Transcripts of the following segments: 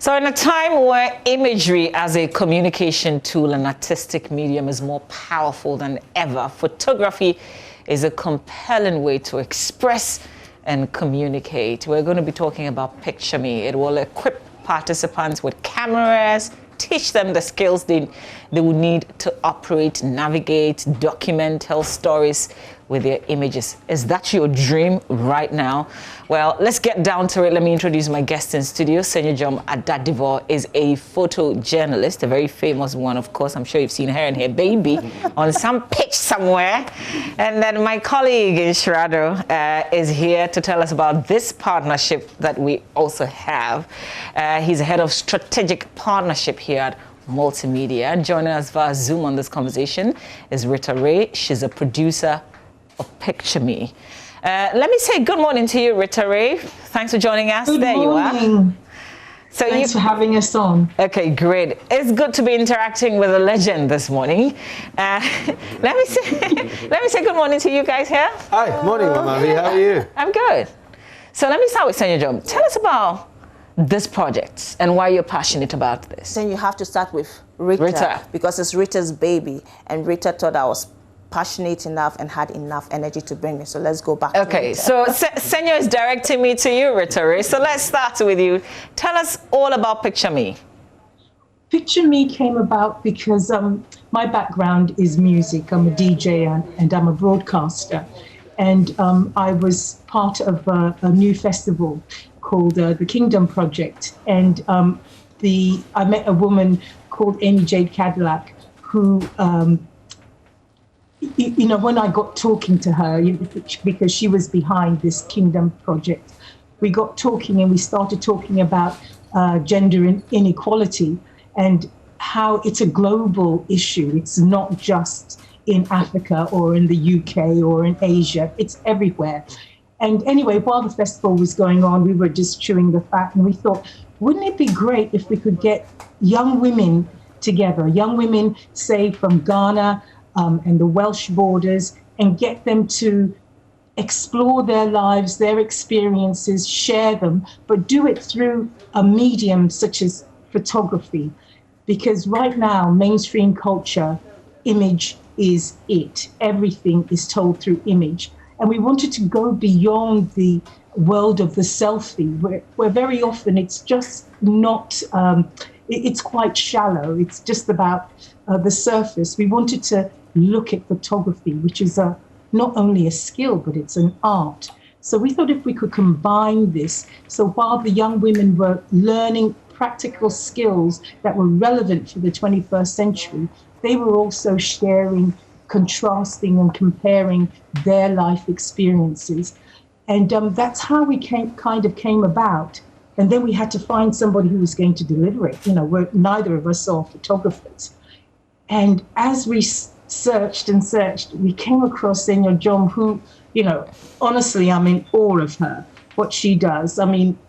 So in a time where imagery as a communication tool and artistic medium is more powerful than ever, photography is a compelling way to express and communicate. We're going to be talking about Picture Me. It will equip participants with cameras, teach them the skills they will need to operate, navigate, document, tell stories with their images. Is that your dream right now? Well, let's get down to it. Let me introduce my guest in studio. Senyojom Adadivo is a photojournalist, a very famous one, of course. I'm sure you've seen her and her baby on some pitch somewhere. And then my colleague Shirado is here to tell us about this partnership that we also have. He's head of strategic partnership here at Multimedia. And joining us via Zoom on this conversation is Rita Ray. She's a producer of Picture Me. Let me say good morning to you, Rita Ray. Thanks for joining us. Good morning. You are. So Thanks for having us on. Okay, great. It's good to be interacting with a legend this morning. Let me say good morning to you guys here. Hi, morning, Mama. How are you? I'm good. So let me start with Senyojom. Tell us about this project and why you're passionate about this. Then you have to start with Rita, because it's Rita's baby, and Rita thought I was passionate enough and had enough energy to bring me. So let's go back. Okay, so Senyo is directing me to you, Rita Ray. So let's start with you. Tell us all about Picture Me. Picture Me came about because my background is music. I'm a DJ and I'm a broadcaster. And I was part of a new festival called the Kingdom Project. And I met a woman called Amy Jade Cadillac who when I got talking to her, because she was behind this Kingdom Project, we got talking and we started talking about gender inequality and how it's a global issue. It's not just in Africa or in the UK or in Asia, it's everywhere. And anyway, while the festival was going on, we were just chewing the fat and we thought, wouldn't it be great if we could get young women together, young women, say, from Ghana, and the Welsh borders, and get them to explore their lives, their experiences, share them, but do it through a medium such as photography. Because right now, mainstream culture, image is it. Everything is told through image. And we wanted to go beyond the world of the selfie, where very often it's just not, it's quite shallow. It's just about the surface. We wanted to look at photography, which is not only a skill, but it's an art. So we thought if we could combine this, so while the young women were learning practical skills that were relevant for the 21st century, they were also sharing, contrasting and comparing their life experiences. And that's how we kind of came about. And then we had to find somebody who was going to deliver it. Neither of us are photographers. And as we searched and searched, we came across Senyojom, who, honestly, I'm in awe of her, what she does. I mean,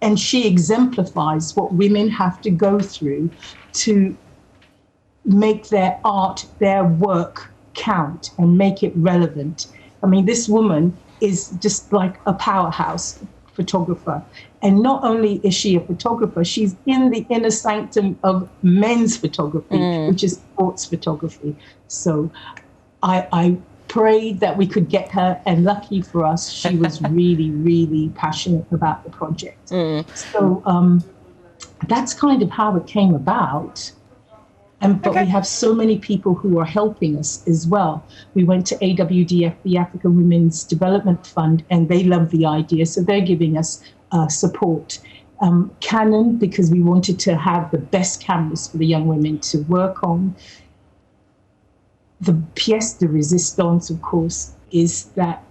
and she exemplifies what women have to go through to make their art, their work count and make it relevant. I mean, this woman is just like a powerhouse photographer. And not only is she a photographer, she's in the inner sanctum of men's photography, which is sports photography. So I prayed that we could get her, and lucky for us, she was really, really passionate about the project. So that's kind of how it came about. But we have so many people who are helping us as well. We went to AWDF, the African Women's Development Fund, and they love the idea. So they're giving us support. Canon, because we wanted to have the best cameras for the young women to work on. The pièce de résistance, of course, is that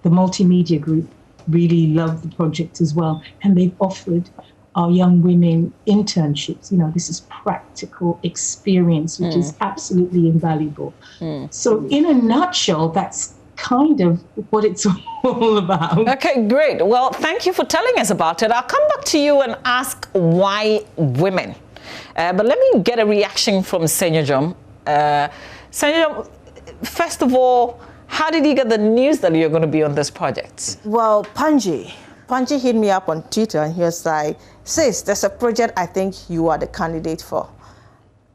the Multimedia Group really loved the project as well. And they've offered our young women internships. This is practical experience, which is absolutely invaluable. So in a nutshell, that's kind of what it's all about. Okay, great. Well, thank you for telling us about it. I'll come back to you and ask why women. But let me get a reaction from Senyojom. Senyojom, first of all, how did you get the news that you're going to be on this project? Well, Panji Panji hit me up on Twitter and he was like, sis, there's a project I think you are the candidate for.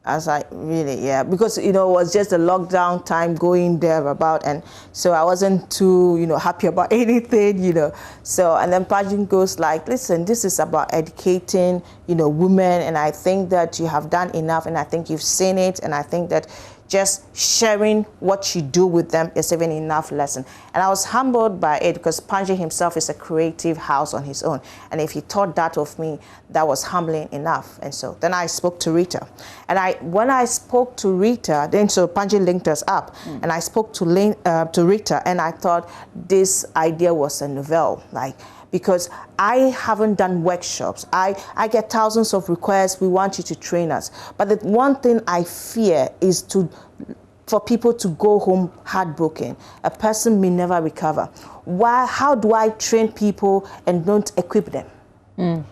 I was like, really? Yeah, because, it was just a lockdown time going there about, and so I wasn't too, happy about anything, So, and then Pajin goes like, listen, this is about educating, women, and I think that you have done enough, and I think you've seen it, and I think that just sharing what you do with them is even enough lesson. And I was humbled by it because Panji himself is a creative house on his own. And if he thought that of me, that was humbling enough. And so then I spoke to Rita. And when I spoke to Rita, then so Panji linked us up. And I spoke to Rita, and I thought this idea was a novel. Because I haven't done workshops. I get thousands of requests, we want you to train us. But the one thing I fear is for people to go home heartbroken. A person may never recover. How do I train people and don't equip them?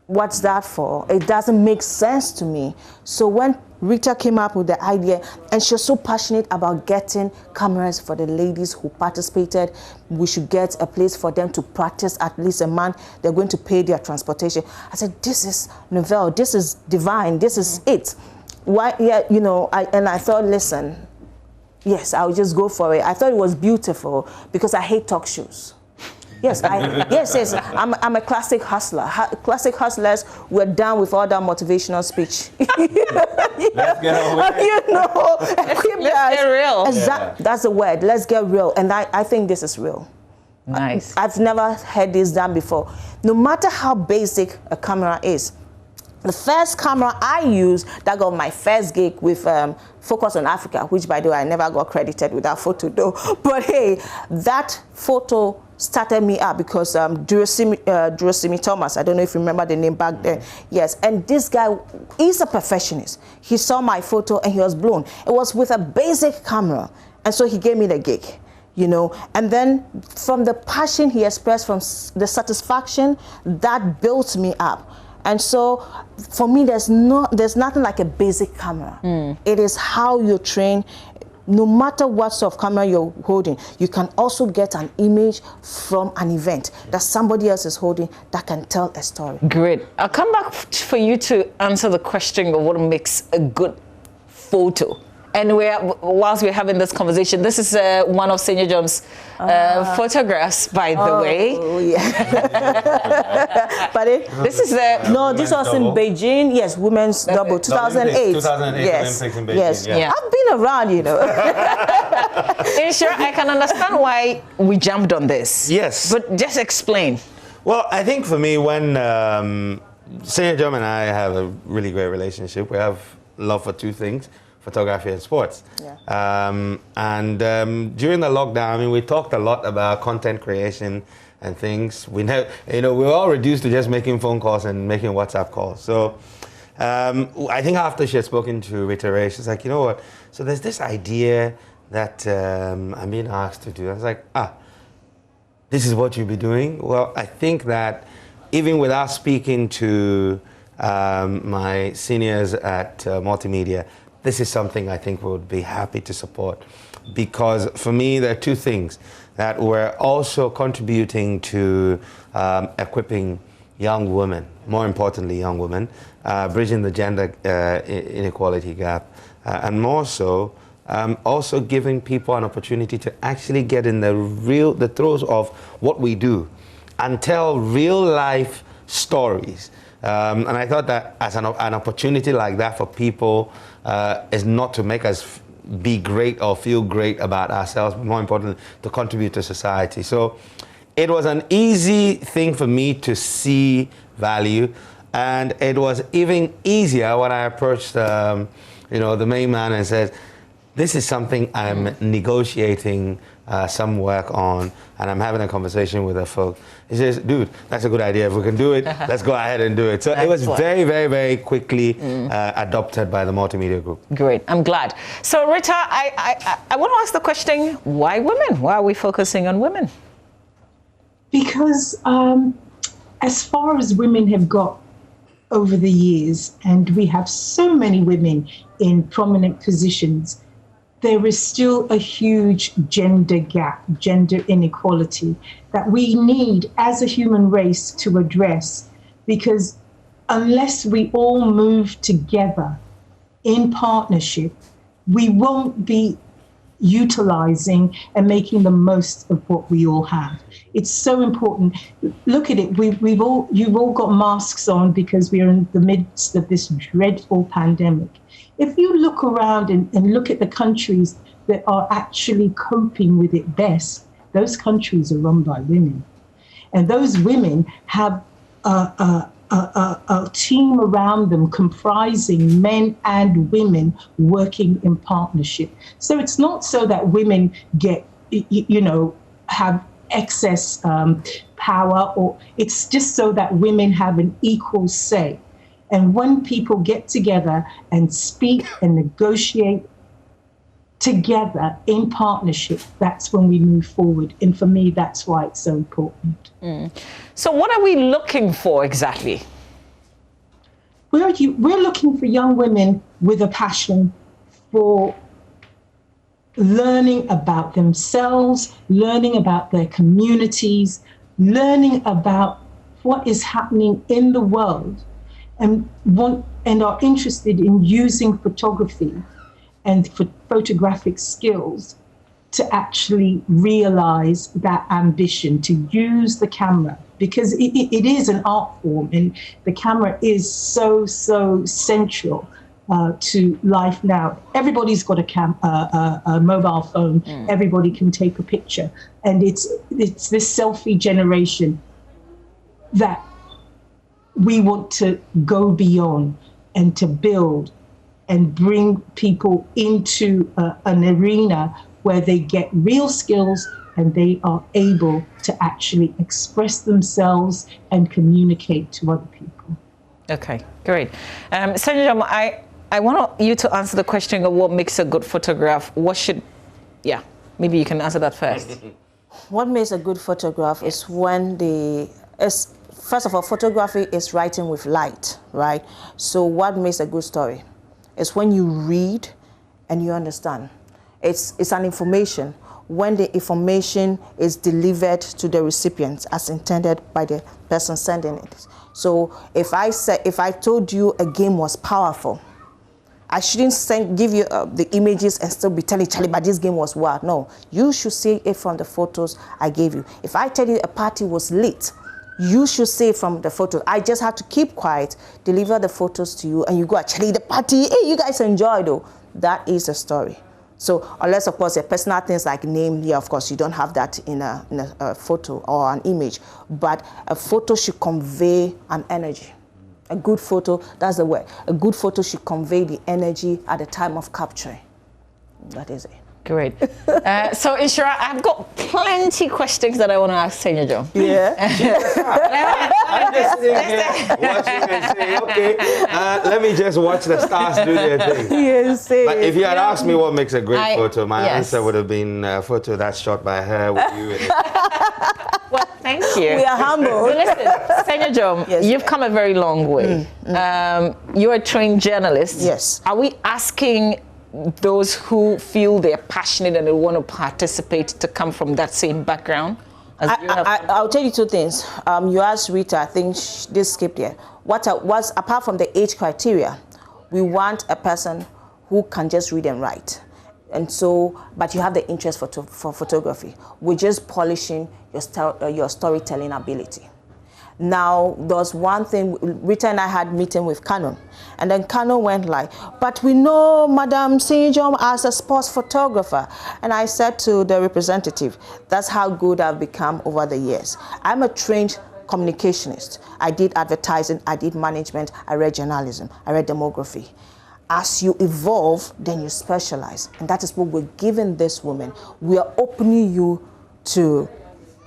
What's that for? It doesn't make sense to me. So when Rita came up with the idea, and she was so passionate about getting cameras for the ladies who participated. We should get a place for them to practice at least a month. They're going to pay their transportation. I said, this is novel, this is divine, this is it. Why? Yeah, I thought, listen, yes, I'll just go for it. I thought it was beautiful because I hate talk shows. Yes, yes. I'm a classic hustler. Classic hustlers, we're done with all that motivational speech. Let's get on with it. Let's get real. That's the word. Let's get real. And I think this is real. Nice. I've never heard this done before. No matter how basic a camera is, the first camera I used that got my first gig with Focus on Africa, which by the way I never got credited with that photo though. But hey, that photo started me up because Durosimi Thomas, I don't know if you remember the name back then. Yes, and this guy, he's a perfectionist. He saw my photo and he was blown. It was with a basic camera, and so he gave me the gig. And then from the passion he expressed, from the satisfaction, that built me up. And so for me, there's nothing like a basic camera. It is how you train. No matter what sort of camera you're holding, you can also get an image from an event that somebody else is holding that can tell a story. Great. I'll come back for you to answer the question of what makes a good photo. And whilst we're having this conversation, this is one of Senior John's photographs, by the way. Oh, yeah. But this is no, this was in Beijing. Yes, women's double, 2008. 2008 yes. Olympics in Beijing. Yes. Yeah. I've been around, Sure, I can understand why we jumped on this. Yes. But just explain. Well, I think for me, when Senior John and I have a really great relationship, we have love for two things: photography and sports. Yeah. During the lockdown, we talked a lot about content creation and things. We we're all reduced to just making phone calls and making WhatsApp calls. So I think after she had spoken to Rita Ray, she's like, you know what? So there's this idea that I'm being asked to do. I was like, this is what you'll be doing? Well, I think that even without speaking to my seniors at Multimedia, this is something I think we would be happy to support, because for me there are two things that we're also contributing to equipping young women, more importantly young women, bridging the gender inequality gap, and more so also giving people an opportunity to actually get in the throes of what we do and tell real life stories. And I thought that as an opportunity like that for people is not to make us be great or feel great about ourselves, but more importantly, to contribute to society. So it was an easy thing for me to see value, and it was even easier when I approached the main man and said, this is something I'm negotiating some work on, and I'm having a conversation with the folk. He says, dude, that's a good idea. If we can do it, let's go ahead and do it. So it was very, very, very quickly adopted by the Multimedia Group. Great, I'm glad. So Rita, I want to ask the question, why women? Why are we focusing on women? Because as far as women have got over the years, and we have so many women in prominent positions, there is still a huge gender gap, gender inequality that we need as a human race to address, because unless we all move together in partnership, we won't be utilizing and making the most of what we all have. It's so important. Look at it. You've all got masks on because we are in the midst of this dreadful pandemic. If you look around and look at the countries that are actually coping with it best, those countries are run by women. And those women have a team around them comprising men and women working in partnership. So it's not so that women get, have excess power, or it's just so that women have an equal say. And when people get together and speak and negotiate together in partnership, that's when we move forward. And for me, that's why it's so important. So what are we looking for exactly? We're looking for young women with a passion for learning about themselves, learning about their communities, learning about what is happening in the world, and are interested in using photography and photographic skills to actually realize that ambition, to use the camera, because it is an art form, and the camera is so central to life now. Everybody's got a mobile phone. Everybody can take a picture, and it's this selfie generation that we want to go beyond and to build and bring people into an arena where they get real skills and they are able to actually express themselves and communicate to other people. Okay, great. Senator, I want you to answer the question of what makes a good photograph. Maybe you can answer that first. What makes a good photograph is when first of all, photography is writing with light, right? So what makes a good story is when you read and you understand. It's an information. When the information is delivered to the recipient as intended by the person sending it. So if I told you a game was powerful, I shouldn't give you the images and still be telling Charlie, but this game was wild. No, you should see it from the photos I gave you. If I tell you a party was lit, you should say from the photos. I just have to keep quiet, deliver the photos to you, and you go, actually, the party, hey, you guys enjoy though. That is a story. So unless, of course, the personal things like name, of course, you don't have that in a photo or an image. But a photo should convey an energy. A good photo, that's the word. A good photo should convey the energy at the time of capturing. That is it. Great. So, Inshira, I've got plenty questions that I want to ask Senator. Yeah. I'm just sitting here watching and saying, okay, let me just watch the stars do their thing. Yes. But if you had asked me what makes a great photo, my answer would have been a photo that's shot by her with you in it. Well, thank you. We are humble. Well, listen, Senator, you've come a very long way. You're a trained journalist. Yes. Are we asking those who feel they're passionate and they want to participate to come from that same background? I'll tell you two things. You asked Rita, I think this skipped here. What's apart from the age criteria, we want a person who can just read and write. And so, but you have the interest for photography. We're just polishing your storytelling ability. Now, there's one thing, Rita and I had meeting with Canon, and then Canon went like, but we know Madam Sinjom as a sports photographer. And I said to the representative, that's how good I've become over the years. I'm a trained communicationist. I did advertising, I did management, I read journalism, I read demography. As you evolve, then you specialize. And that is what we're giving this woman. We are opening you to,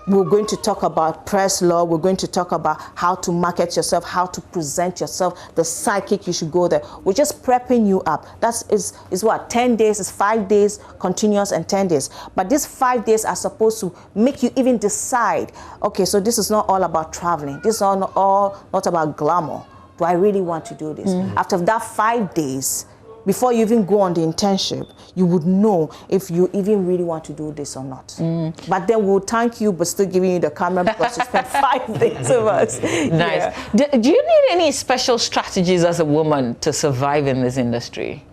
we're going to talk about press law. We're going to talk about how to market yourself, how to present yourself, the psychic, you should go there. We're just prepping you up. Is what, 10 days, it's 5 days continuous and 10 days. But these 5 days are supposed to make you even decide, okay, so this is not all about traveling. This is all not about glamour. Do I really want to do this? After that 5 days, before you even go on the internship, you would know if you even really want to do this or not. But then we'll thank you, but still giving you the camera because you spent 5 days with us. Nice. Yeah. Do you need any special strategies as a woman to survive in this industry?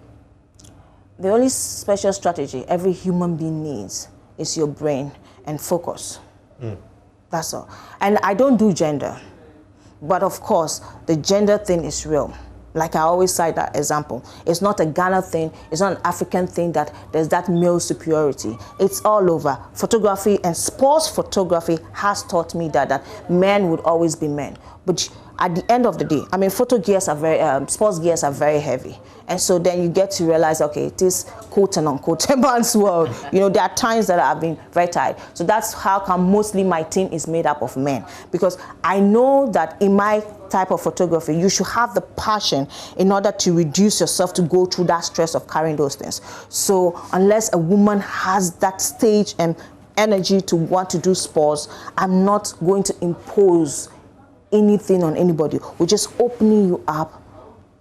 The only special strategy every human being needs is your brain and focus. That's all. And I don't do gender, but of course, the gender thing is real. Like I always cite that example. It's not a Ghana thing, it's not an African thing that there's that male superiority. It's all over. Photography and sports photography has taught me that men would always be men. But at the end of the day, I mean, photo gears are very, sports gears are very heavy. And so then you get to realize, okay, it is quote and unquote a man's world. You know, there are times that I've been very tired. So that's how come mostly my team is made up of men. Because I know that in my type of photography, you should have the passion in order to reduce yourself to go through that stress of carrying those things. So unless a woman has that stage and energy to want to do sports, I'm not going to impose anything on anybody. We're just opening you up,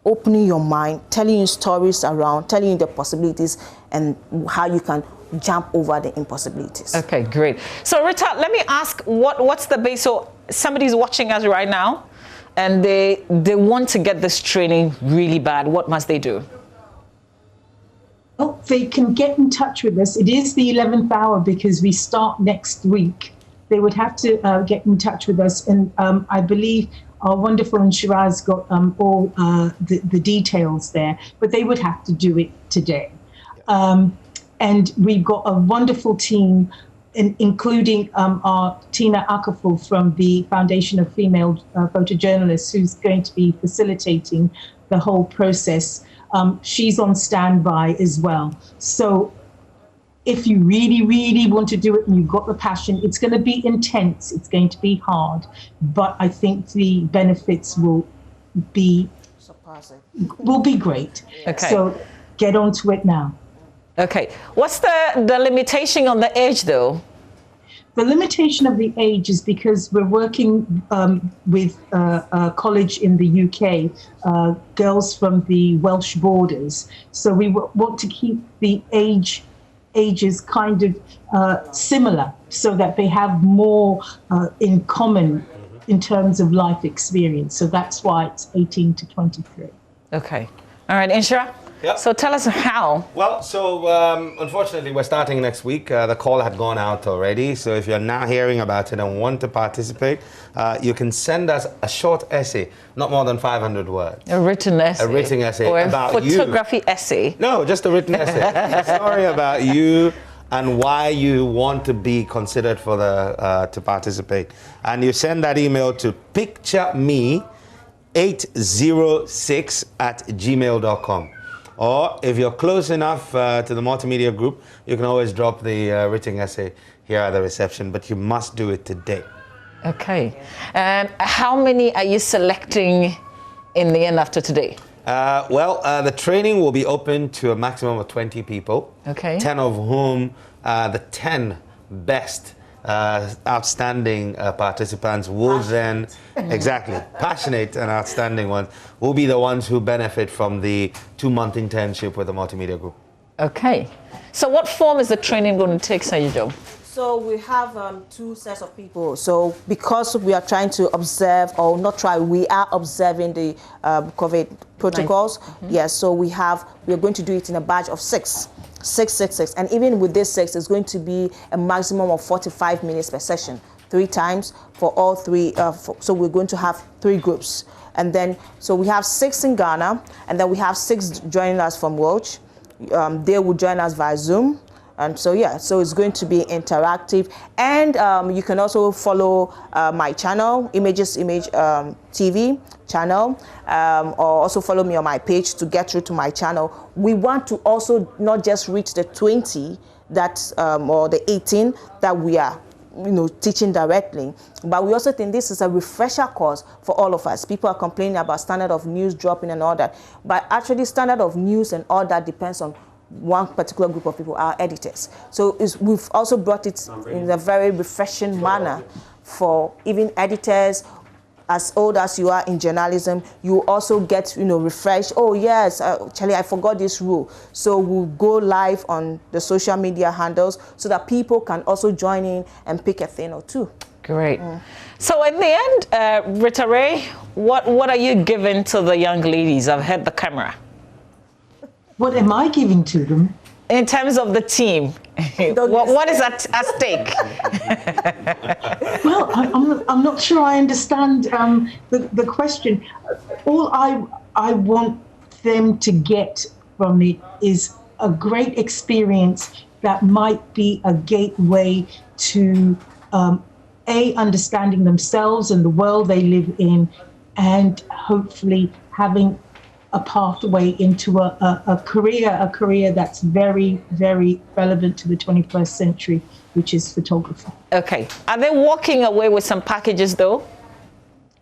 opening your mind, telling you stories around, telling you the possibilities and how you can jump over the impossibilities. Okay, great. So Rita, let me ask, what's the base? So somebody's watching us right now and they want to get this training really bad. What must they do? Well, they can get in touch with us. It is the 11th hour because we start next week. They would have to get in touch with us. And I believe our wonderful Shiraz got all the details there, but they would have to do it today. And we've got a wonderful team, including our Tina Akaful from the Foundation of Female Photojournalists, who's going to be facilitating the whole process. She's on standby as well. So if you really, really want to do it and you've got the passion, it's going to be intense, it's going to be hard, but I think the benefits will be great. Okay. So get onto it now. Okay. What's the limitation on the age though? The limitation of the age is because we're working with a college in the UK, girls from the Welsh borders. So we want to keep the ages kind of similar so that they have more in common in terms of life experience. So that's why it's 18 to 23. Okay. All right, Inshira. Yep. So tell us how. Well, so unfortunately, we're starting next week. The call had gone out already. So if you're now hearing about it and want to participate, you can send us a short essay, not more than 500 words. A written essay. A written essay or about a photography essay. No, just a written essay. A story about you and why you want to be considered for the to participate. And you send that email to pictureme806@gmail.com. Or if you're close enough to the multimedia group, you can always drop the written essay here at the reception, but you must do it today. Okay. And how many are you selecting in the end after today? The training will be open to a maximum of 20 people. Okay. 10 of whom the 10 best outstanding participants will then, exactly, passionate and outstanding ones, will be the ones who benefit from the 2-month internship with the multimedia group. Okay. So what form is the training going to take, Sayido? So we have 2 sets of people. So because we are trying to observe, or not try, we are observing the COVID protocols. Yes, so we are going to do it in a batch of 6. 6. And even with this 6, it's going to be a maximum of 45 minutes per session, 3 times for all 3. So we're going to have 3 groups. And then, so we have 6 in Ghana, and then we have 6 joining us from Welsh. They will join us via Zoom. And so, yeah, so it's going to be interactive. And you can also follow my channel, Image TV channel, or also follow me on my page to get through to my channel. We want to also not just reach the 20 that, or the 18 that we are teaching directly, but we also think this is a refresher course for all of us. People are complaining about standard of news dropping and all that, but actually standard of news and all that depends on one particular group of people, our editors. So we've also brought it in a very refreshing manner for even editors, as old as you are in journalism, you also get, refreshed. Oh yes, Charlie, I forgot this rule. So we'll go live on the social media handles so that people can also join in and pick a thing or two. Great. So in the end, Rita Ray, what are you giving to the young ladies? I've heard the camera. What am I giving to them? In terms of the team, what is at stake? Well, I'm not sure I understand the question. All I want them to get from it is a great experience that might be a gateway to understanding themselves and the world they live in, and hopefully having a pathway into a career that's very, very relevant to the 21st century, which is photography. Okay. Are they walking away with some packages though?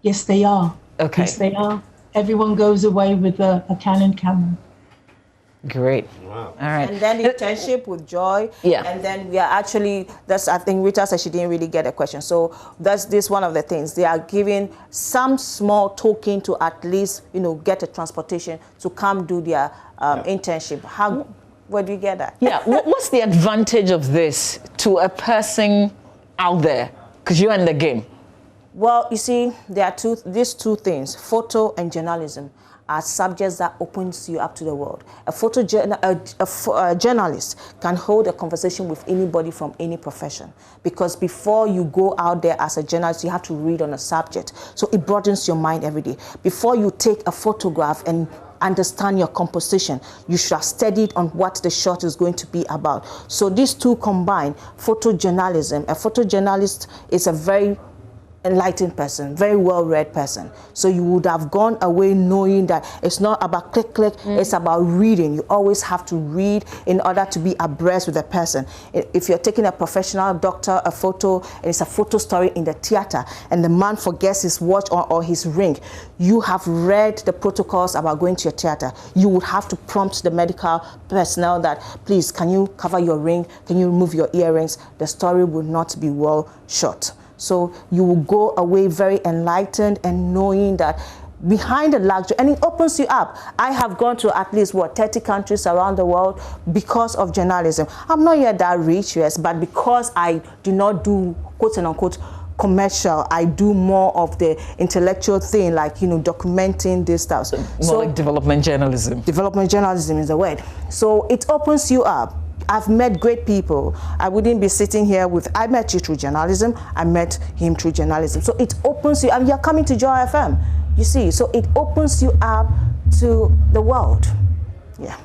Yes, they are. Okay. Yes, they are. Everyone goes away with a Canon camera. Great. Wow. All right. And then the internship with Joy. Yeah. And then we are actually, I think Rita said she didn't really get a question. So that's this one of the things. They are giving some small token to at least, get a transportation to come do their internship. Where do you get that? Yeah. What's the advantage of this to a person out there? Because you're in the game. Well, you see, there are these two things, photo and journalism, are subjects that opens you up to the world. A journalist can hold a conversation with anybody from any profession, because before you go out there as a journalist, you have to read on a subject. So it broadens your mind every day. Before you take a photograph and understand your composition, you should have studied on what the shot is going to be about. So these two combine, photojournalism. A photojournalist is a very enlightened person, very well-read person. So you would have gone away knowing that it's not about click, it's about reading. You always have to read in order to be abreast with a person. If you're taking a professional doctor, a photo, and it's a photo story in the theater, and the man forgets his watch or his ring, you have read the protocols about going to your theater. You would have to prompt the medical personnel that, please, can you cover your ring? Can you remove your earrings? The story will not be well shot. So you will go away very enlightened and knowing that behind the luxury, and it opens you up. I have gone to at least, 30 countries around the world because of journalism. I'm not yet that rich, yes, but because I do not do quote and unquote commercial, I do more of the intellectual thing, like, documenting this stuff. More like development journalism. Development journalism is the word. So it opens you up. I've met great people. I wouldn't be sitting here I met you through journalism, I met him through journalism. So it opens you, and you're coming to Joy FM, you see. So it opens you up to the world. Yeah.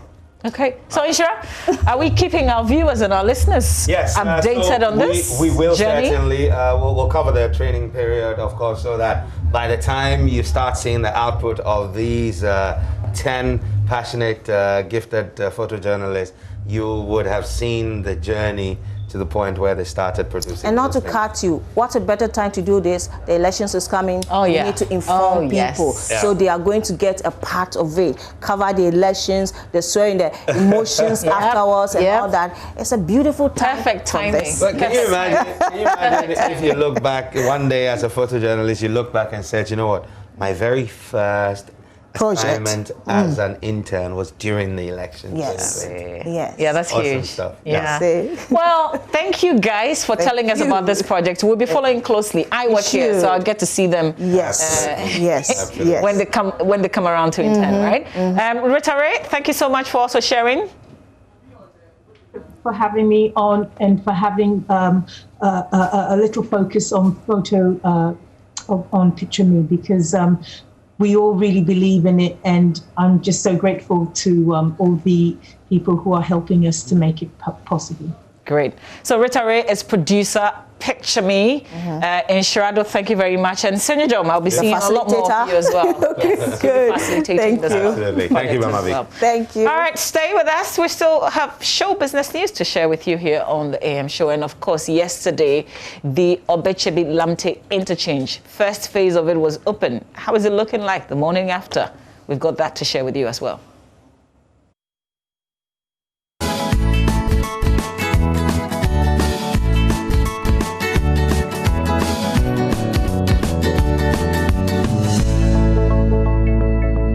Okay, so Ishra, are we keeping our viewers and our listeners updated on this we will journey? certainly. We'll cover the training period, of course, so that by the time you start seeing the output of these 10 passionate, gifted photojournalists, you would have seen the journey to the point where they started producing. And not to cut you, what a better time to do this? The elections is coming. Oh, yeah. You need to inform people. Yes. Yeah. So they are going to get a part of it. Cover the elections, the swearing, the emotions afterwards and all that. It's a beautiful time. Perfect timing. But can you imagine if you look back one day as a photojournalist, you look back and said, you know what, my very first assignment as an intern was during the election. Yes. Yes. Yeah, that's awesome huge. Stuff. Yeah. Yes. Well, thank you guys for telling us about this project. We'll be following closely. I work here, so I'll get to see them. Yes. Yes. Yes. When they come around to intern, right? Rita Ray, thank you so much for also sharing. For having me on, and for having a little focus on photo, on Picture Me, because we all really believe in it, and I'm just so grateful to all the people who are helping us to make it possible. Great. So Rita Ray is producer, Picture Me. Inshirado, thank you very much. And Sonia Jom, I'll be seeing a lot more of you as well. Okay, good. Facilitating Thank you. Absolutely. Thank you, Mama V. Thank you. All right, stay with us. We still have show business news to share with you here on the AM show. And of course, yesterday, the Obechebi Lamte interchange, first phase of it was open. How is it looking like the morning after? We've got that to share with you as well.